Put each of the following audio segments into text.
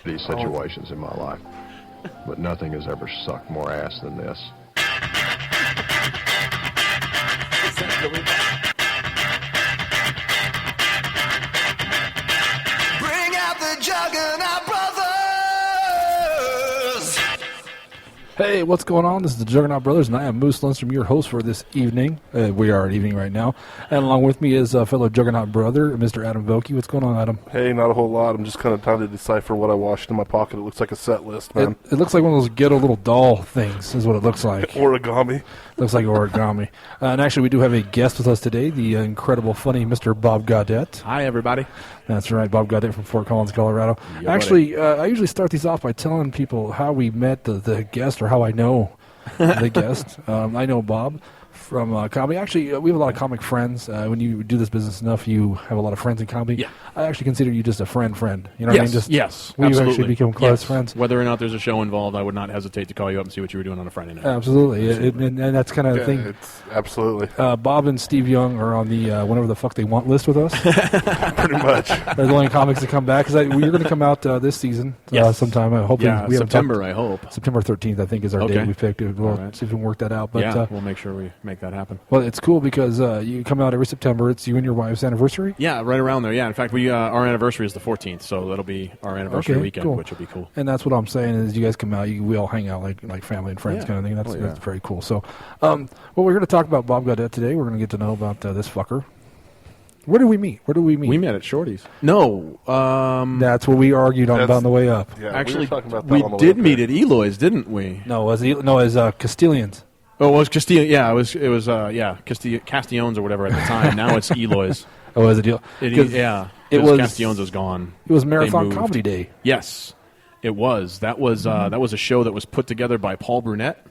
these situations in my life, but nothing has ever sucked more ass than this. Bring out the Juggernaut Brothers! Hey, what's going on? This is the Juggernaut Brothers, and I am Moose Lundstrom, your host for this evening. We are at evening right now. And along with me is fellow Juggernaut brother, Mr. Adam Vokey. What's going on, Adam? Hey, not a whole lot. I'm just kind of trying to decipher what I washed in my pocket. It looks like a set list, man. It looks like one of those ghetto little doll things is what it looks like. Origami. Looks like origami. And actually, we do have a guest with us today, the incredible, funny Mr. Bob Gaudet. Hi, everybody. That's right, Bob Gaudet from Fort Collins, Colorado. Yeah, actually, I usually start these off by telling people how we met the guest or how I know the guest. I know Bob from comedy. Actually, we have a lot of comic friends. When you do this business enough, you have a lot of friends in comedy. Yeah. I actually consider you just a friend. You know what I mean? Yes, We've absolutely. actually become close friends. Whether or not there's a show involved, I would not hesitate to call you up and see what you were doing on a Friday night. Absolutely. And that's kind of the thing. It's absolutely. Bob and Steve Young are on the whenever the fuck they want list with us. Pretty much. They're the only comics that come back. Because you're going to come out this season sometime. Hopefully, Yeah, we haven't September, talked- I hope. September 13th, I think, is our Okay. date we picked. We'll All right. see if we can work that out. But Yeah, we'll make sure we make that happen. well, it's cool because you come out every September. It's you and your wife's anniversary. Yeah, right around there. Yeah, in fact, our anniversary is the 14th, so that'll be our anniversary Okay, weekend, cool. which will be cool. And that's what I'm saying is you guys come out, we all hang out like family and friends Yeah. kind of thing. That's, Oh, yeah. that's very cool. So, well, we're going to talk about Bob Gaudet today. We're going to get to know about this fucker. Where did we meet? We met at Shorty's. No, That's what we argued on on the way up. Yeah, actually, we were talking about that we on the did way meet up at Eloy's, didn't we? No, as Castilians. Oh, it was Castile. Yeah, it was Castellones or whatever at the time. Now it's Eloy's. Oh, was it deal? It 'Cause was Castellones is gone. It was They Marathon moved. Comedy Day. Yes, it was. That was a show that was put together by Paul Brunette,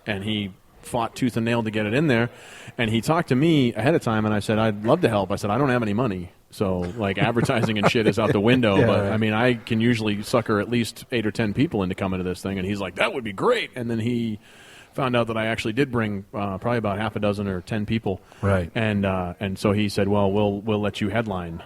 and he fought tooth and nail to get it in there. And he talked to me ahead of time, and I said, I'd love to help. I said, I don't have any money. So, like, advertising and shit is out the window. Yeah, but, right. I mean, I can usually sucker at least 8 or 10 people into coming to this thing. And he's like, that would be great. And then he found out that I actually did bring probably about half a dozen or 10 people. Right. And so he said, well, we'll let you headline,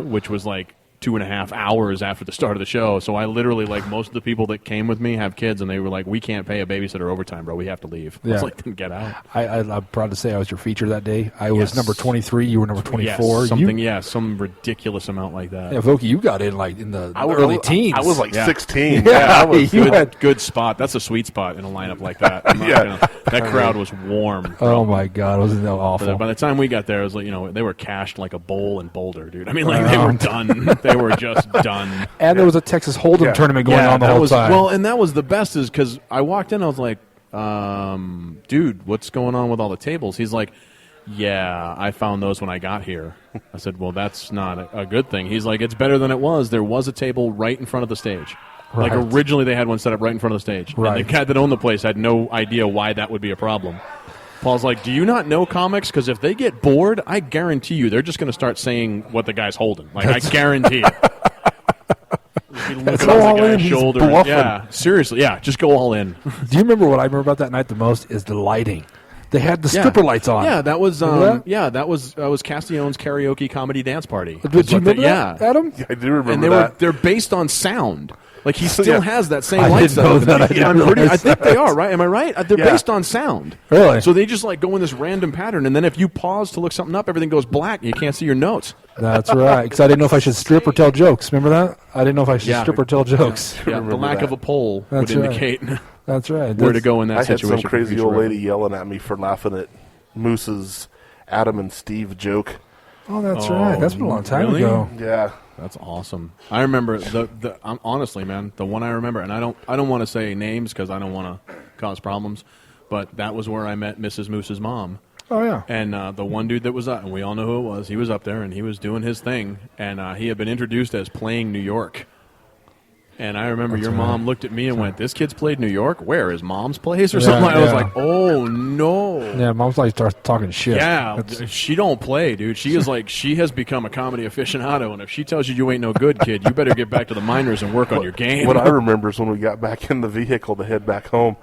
which was like 2.5 hours after the start of the show. So I literally, like, most of the people that came with me have kids, and they were like, we can't pay a babysitter overtime, bro. We have to leave. I was Yeah. like, then get out. I'm proud to say I was your feature that day. I was Yes. number 23. You were number 24. Yes, some ridiculous amount like that. Yeah, Vokey, you got in like in the I was- early teens. I was like Yeah. 16. Yeah, I was you had- Good spot. That's a sweet spot in a lineup like that. I'm not that crowd was warm. Oh my God, wasn't that awful? By the time we got there, it was like, they were cashed like a bowl in Boulder, dude. I mean, like, they were done. They were just done. And there was a Texas Hold'em tournament going on the that whole was, time. Well, and that was the best is because I walked in, I was like, dude, what's going on with all the tables? He's like, yeah, I found those when I got here. I said, well, that's not a good thing. He's like, it's better than it was. There was a table right in front of the stage. Right. Like, originally they had one set up right in front of the stage. Right. And the guy that owned the place had no idea why that would be a problem. Paul's like, do you not know comics? Because if they get bored, I guarantee you they're just going to start saying what the guy's holding. Like, I guarantee it. That's all in. He's bluffing. Yeah, seriously, yeah, just go all in. Do you remember what I remember about that night the most is the lighting. They had the stripper lights on. Yeah, that was Remember that? that was Castellone's karaoke comedy dance party. Did you remember that, Adam? I do remember And that. they're based on sound. Like, he still Yeah. has that same I light didn't know setup. that. I didn't I'm pretty, realize I think that. they are, right? Am I right? They're Yeah. based on sound. Really? So they just, like, go in this random pattern, and then if you pause to look something up, everything goes black, and you can't see your notes. That's right. Because I didn't know if I should strip or tell jokes. Remember that? I didn't know if I should Yeah. strip or tell jokes. Yeah, the remember lack that. of a poll That's would right. indicate That's right. where to go in that I had situation. some for crazy future old reference. lady yelling at me for laughing at Moose's Adam and Steve joke. Oh, that's right. That's been a long time really? ago. Yeah. That's awesome. I remember honestly, man, the one I remember, and I don't want to say names because I don't want to cause problems, but that was where I met Mrs. Moose's mom. Oh, yeah. And the one dude that was up, and we all know who it was, he was up there and he was doing his thing, and he had been introduced as playing New York. And I remember your mom looked at me and went, "This kid's played New York? Where? His mom's place or something?" I was like, "Oh no!" Yeah, mom's like starts talking shit. Yeah, she don't play, dude. She is like, she has become a comedy aficionado, and if she tells you ain't no good, kid, you better get back to the minors and work on your game. What I remember is when we got back in the vehicle to head back home,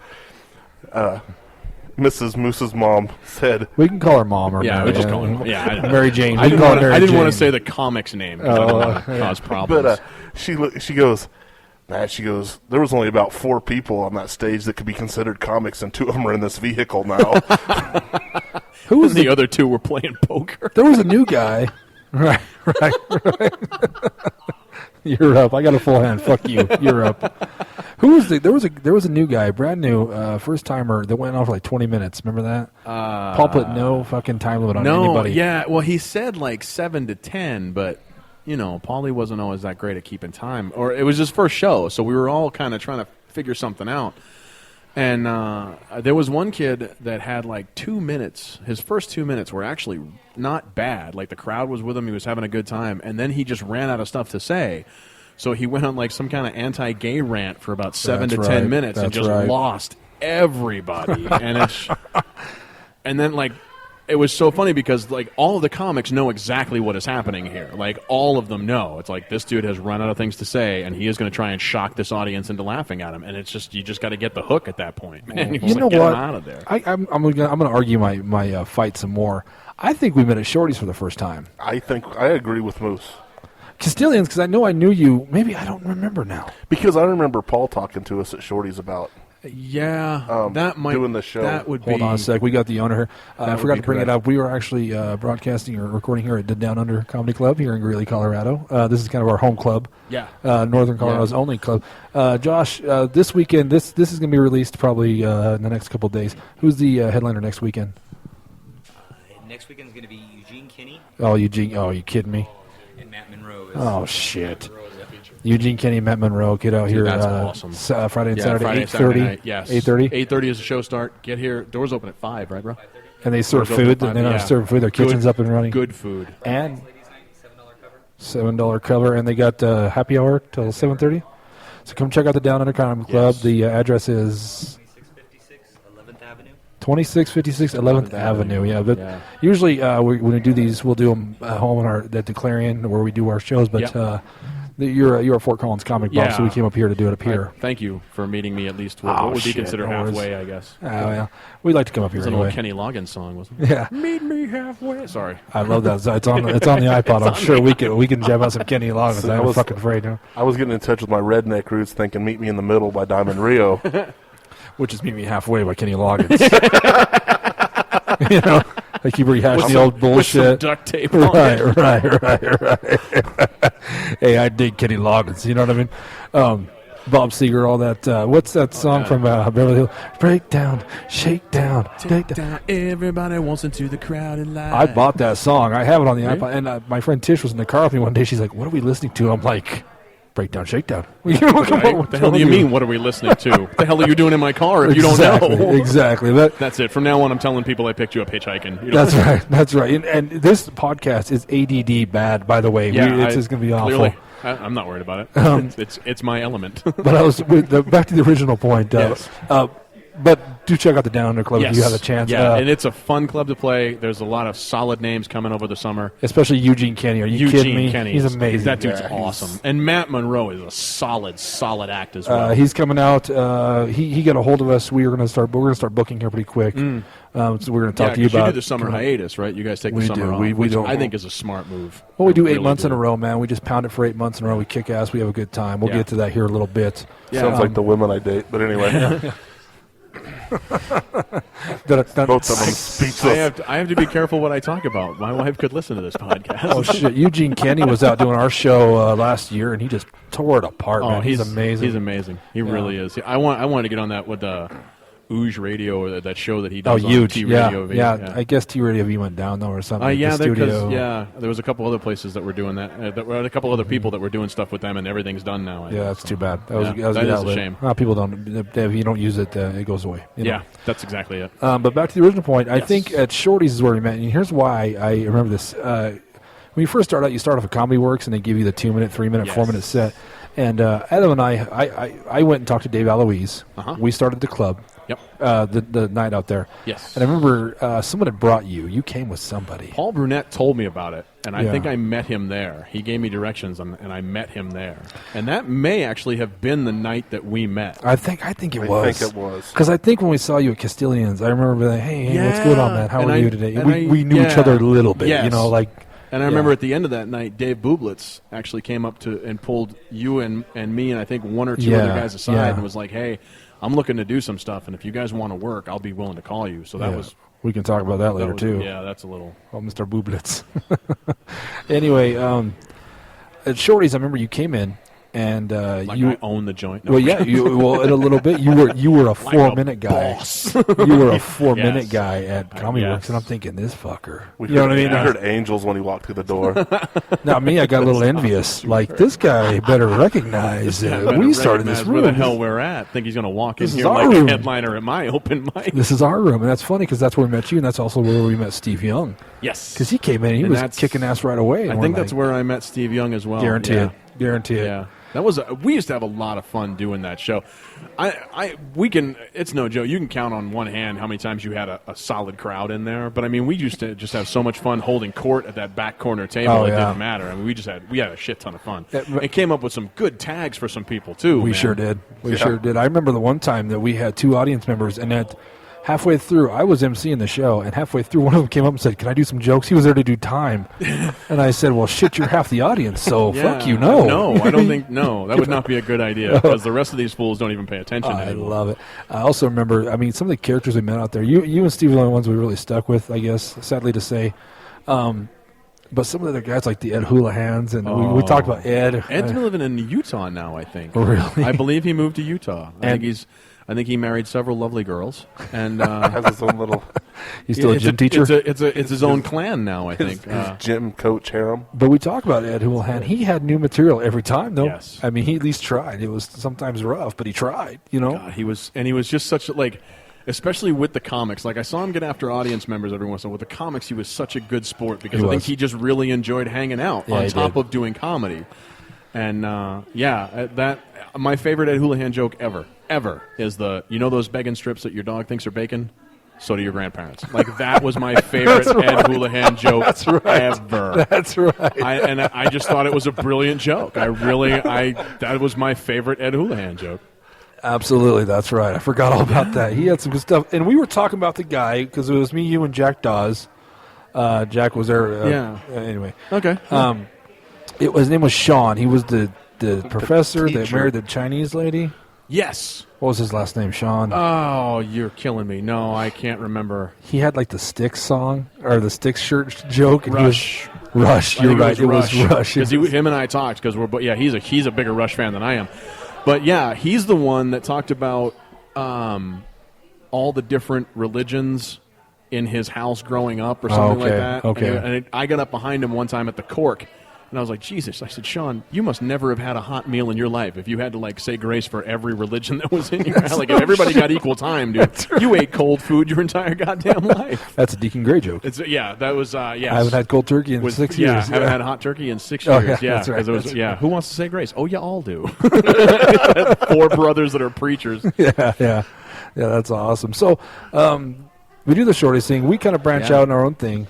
Mrs. Moose's mom said, We can call her Mom or Yeah, Mary, we just call her. Yeah, I know. Mary Jane. I We can didn't call her want Mary I didn't want to Jane. say the comic's name. 'Cause I didn't want to cause problems. but she goes, Matt, she goes, there was only about 4 people on that stage that could be considered comics, and 2 of them are in this vehicle now. Who was the other 2 were playing poker. There was a new guy. Right. You're up. I got a full hand. Fuck you. You're up. Who was there was a new guy, brand new, first timer that went on for like 20 minutes. Remember that? Paul put no fucking time limit on anybody. Yeah. Well, he said like 7 to 10, but Paulie wasn't always that great at keeping time, or it was his first show, so we were all kind of trying to figure something out. And there was one kid that had like 2 minutes. His first 2 minutes were actually not bad. Like the crowd was with him. He was having a good time. And then he just ran out of stuff to say. So he went on like some kind of anti-gay rant for about 7 to 10 minutes and just lost everybody. And then like it was so funny because like all of the comics know exactly what is happening here. Like all of them know. It's like this dude has run out of things to say, and he is going to try and shock this audience into laughing at him. And it's just you just got to get the hook at that point, man. You know get what? him out of there. I'm going to argue my fight some more. I think we met at Shorty's for the first time. I think I agree with Moose. Castilians, because I know I knew you. Maybe I don't remember now. Because I remember Paul talking to us at Shorty's about that might doing the show. That would Hold be, on a sec. We got the owner here. I would forgot be to bring it correct. up. We were actually broadcasting or recording here at the Down Under Comedy Club here in Greeley, Colorado. This is kind of our home club. Yeah. Northern Colorado's only club. Josh, this weekend, this is going to be released probably in the next couple of days. Who's the headliner next weekend? Next weekend is going to be Eugene Kinney Oh, Eugene. Oh, you kidding me? and Matt Monroe. Oh, shit. Eugene Kenny, Matt Monroe, get out here. That's awesome. Friday and Saturday, Friday, 8:30. Saturday night, yes. 8:30. 8:30 is the show start. Get here. Doors open at 5, right, bro? And they serve Doors open food. at And they 5, don't serve food. Their kitchen's up and running. Good food. And $7 cover. And they got happy hour till 7:30. So come check out the Down Under Comedy Club. Yes. The address is 2656 11th Avenue. 2656 11th Avenue. Yeah, but Yeah. usually when we do these, we'll do them at home at the Clarion where we do our shows. But Yep. you're a Fort Collins comic buff, Yeah. so we came up here to do it up here. Thank you for meeting me at least. What would be shit, considered no worries. halfway, I guess. Well, we like to come up here It's an anyway. old Kenny Loggins song, wasn't it? Yeah. Meet me halfway. Sorry. I love that. It's on the iPod. I'm sure we can jam out some Kenny Loggins. So I'm fucking afraid now. I was getting in touch with my redneck roots thinking Meet Me in the Middle by Diamond Rio. Which is Meet Me Halfway by Kenny Loggins. They keep rehashing the old With some bullshit. duct tape on it. Right. Hey, I dig Kenny Loggins. You know what I mean? Bob Seger, all that. What's that song from Beverly Hills? Break down, shake down, take down. Everybody wants into the crowded light. I bought that song. I have it on the iPod. And my friend Tish was in the car with me one day. She's like, "What are we listening to?" I'm like, "Breakdown, shakedown." Right? What the hell do you mean? What are we listening to? What the hell are you doing in my car if you don't know? Exactly. That's it. From now on, I'm telling people I picked you up hitchhiking. You don't That's right. That's right. And this podcast is ADD bad, by the way. It's just going to be awful. Clearly, I'm not worried about it. It's my element. But I was back to the original point. Yes. But do check out the Down Under Club if you have a chance. Yeah, and it's a fun club to play. There's a lot of solid names coming over the summer. Especially Eugene Kenny. Are you kidding me? Kenny. He's amazing. That dude's awesome. And Matt Monroe is a solid act as well. He's coming out. He got a hold of us. We're going to start booking here pretty quick. So we're going to talk to you 'cause about. You do the summer hiatus, right? You guys take the We summer do. off, We which don't. I think is a smart move. Well, we do I 8 really months in do. a row, man. We just pound it for 8 months in a row. We kick ass. We have a good time. We'll Yeah. get to that here in a little bit. Yeah. Sounds like the women I date, but anyway. Both of them speechless. I have to be careful what I talk about. My wife could listen to this podcast. Oh shit! Eugene Kenny was out doing our show last year, and he just tore it apart. Man. He's amazing. He's amazing. He really is. I wanted to get on that with the Ooge Radio or that show that he does on huge! T Yeah, Radio. yeah. I guess T Radio V went down though, or something. Yeah, the studio. there was a couple other places that were doing that. There were a couple other people that were doing stuff with them, and everything's done now. Yeah, that's too bad. That was a that good is a outlet. shame. People don't. If you don't use it, it goes away. You know? Yeah, that's exactly it. But back to the original point. I Yes. think at Shorty's is where we met, and here's why I remember this. When you first start out, you start off at Comedy Works, and they give you the 2-minute, 3-minute, Yes. 4-minute set. And Adam and I went and talked to Dave Aloise. Uh-huh. We started the club. Yep. The night out there. Yes. And I remember someone had brought you. You came with somebody. Paul Brunette told me about it, and I Yeah. think I met him there. He gave me directions, and I met him there. And that may actually have been the night that we met. I think it was. I think it was. Because I think when we saw you at Castilians, I remember being like, hey, what's Yeah. going on, man? How And are I- you today? and We knew each yeah. other a little bit, Yes. you know, like. And I remember Yeah. at the end of that night, Dave Bublitz actually came up to and pulled you and me and I think one or two Yeah, other guys aside yeah. and was like, hey, I'm looking to do some stuff, and if you guys want to work, I'll be willing to call you. So that Yeah. was... We can talk about that later, was- too. Yeah, that's a little... Oh, Mr. Bublitz. Anyway, at Shorty's, I remember you came in, and Like you... I own the joint. No, Well, yeah, well, in a little bit, you were a like 4-minute guy. boss. You were a 4-minute Yes. guy at Comedy Yes. Works, and I'm thinking, this fucker. We You know what I mean? We heard angels when he walked through the door. Now, me, I got a little envious. Like, this guy better recognize that we started this Where the room. hell we're at. Think he's going to walk This in is here our like room. a headliner at my open mic. This is our room, and that's funny because that's where we met you, and that's also where we met Steve Young. Yes. Because he came in and he And was that's- kicking ass right away. I and think we're that's like, where I met Steve Young as well. Guarantee yeah. it. Guarantee it. Yeah. That was we used to have a lot of fun doing that show. We can. It's no joke. You can count on one hand how many times you had a solid crowd in there. But I mean, we used to just have so much fun holding court at that back corner table. Oh, It yeah. didn't matter. I mean, we had a shit ton of fun. but- It came up with some good tags for some people too. We man. sure did. We Yeah. sure did. I remember the one time that we had 2 audience members, and at halfway through, I was emceeing the show, and halfway through, one of them came up and said, "Can I do some jokes?" He was there to do time, and I said, "Well, shit, you're half the audience, so Yeah. fuck you, no." No, I don't think. No, that would not be a good idea because the rest of these fools don't even pay attention. I anymore. love it. I also remember, I mean, some of the characters we met out there. You and Steve are the only ones we really stuck with, I guess, sadly to say. But some of the other guys, like the Ed Houlihan's, and we talked about Ed. Ed's living in Utah now, I think. Really? I believe he moved to Utah. And- I think he married several lovely girls, and Has his own little He's still a gym teacher. It's his own clan now. I think. his gym coach harem. But we talk about Ed Houlihan. He had new material every time, though. Yes. I mean, he at least tried. It was sometimes rough, but he tried, you know? God, he was just such a, like, especially with the comics. Like I saw him get after audience members every once in a while. With the comics, he was such a good sport because He I think was. he just really enjoyed hanging out Yeah, on he top did. of doing comedy. And that my favorite Ed Houlihan joke ever is those bacon strips that your dog thinks are bacon. So do your grandparents. Like that was my favorite Ed Houlihan joke ever. That's right. I just thought it was a brilliant joke. That was my favorite Ed Houlihan joke. Absolutely, that's right. I forgot all about that. He had some good stuff. And we were talking about the guy because it was me, you, and Jack Dawes. Jack was there. Yeah. Anyway. Okay. His name was Sean. He was the professor that teacher. married the Chinese lady. Yes. What was his last name? Sean. Oh, you're killing me. No, I can't remember. He had like the Styx song or the Styx shirt joke. And Rush. Rush. I You're think right. It was Rush. Because him and I talked because he's a bigger Rush fan than I am. But yeah, he's the one that talked about all the different religions in his house growing up or something like okay, that. okay. And I got up behind him one time at the Cork. And I was like, Jesus. I said, Sean, you must never have had a hot meal in your life if you had to, like, say grace for every religion that was in your house. Like, if everybody got equal time, dude. You ate cold food your entire goddamn life. That's a Deacon Gray joke. That was, yes. I haven't had cold turkey in 6 years. Yeah, haven't had hot turkey in 6 Oh, years. yeah, Yeah, that's right, 'cause it was, that's yeah. right. Who wants to say grace? Oh, you all do. 4 brothers that are preachers. Yeah, that's awesome. So we do the shortest thing. We kind of branch Yeah. out in our own thing.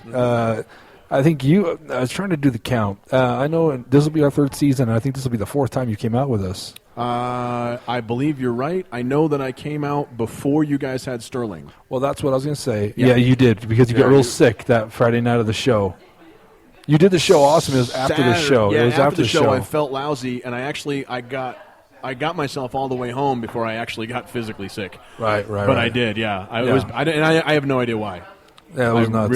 I think I was trying to do the count. I know this will be our 3rd season, and I think this will be the 4th time you came out with us. I believe you're right. I know that I came out before you guys had Sterling. Well, that's what I was going to say. Yeah. Yeah, you did, because you got Yeah, real you- sick that Friday night of the show. You did the show awesome. It was after the show. Yeah, it was after the show, I show. felt lousy, and I got myself all the way home before I actually got physically sick. Right. But I did, yeah. Yeah. I have no idea why. Yeah, it was nuts.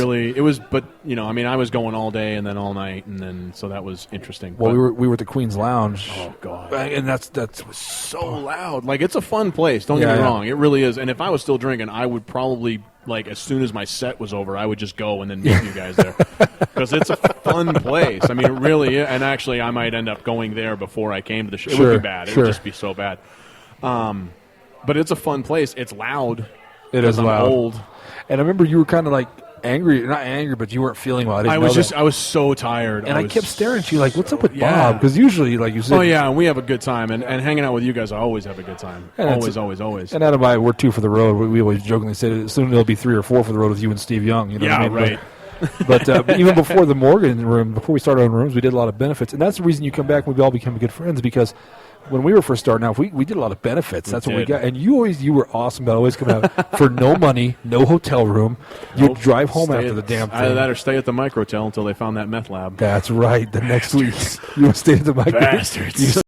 But I was going all day and then all night, and then so that was interesting. Well, But- we were at the Queen's Lounge. Oh God. And that's so loud. Like, it's a fun place. Don't get Yeah, me yeah. wrong. It really is. And if I was still drinking, I would probably, like, as soon as my set was over, I would just go and then meet you guys there. Because it's a fun place. I mean, it really is. And actually, I might end up going there before I came to the show. It Sure, would be bad. It sure. would just be so bad. But it's a fun place. It's loud. It is I'm loud. old. And I remember you were kind of like angry, not angry, but you weren't feeling well. I was so tired. And I kept staring at you like, what's up with Yeah. Bob? Because usually, like you said. Oh, yeah, and we have a good time. And hanging out with you guys, I always have a good time. And Always. And Adam and I, we're 2 for the road. We always jokingly say soon there'll be 3 or 4 for the road with you and Steve Young. You know what I mean? right. But even before the Morgan room, before we started our own rooms, we did a lot of benefits. And that's the reason you come back and we all become good friends, because when we were first starting out, we did a lot of benefits. That's what we got. And you were awesome about always coming out for no money, no hotel room. You'd drive home after the damn thing. Either that or stay at the microtel until they found that meth lab. That's right. The next week, you would stay at the microtel. Bastards.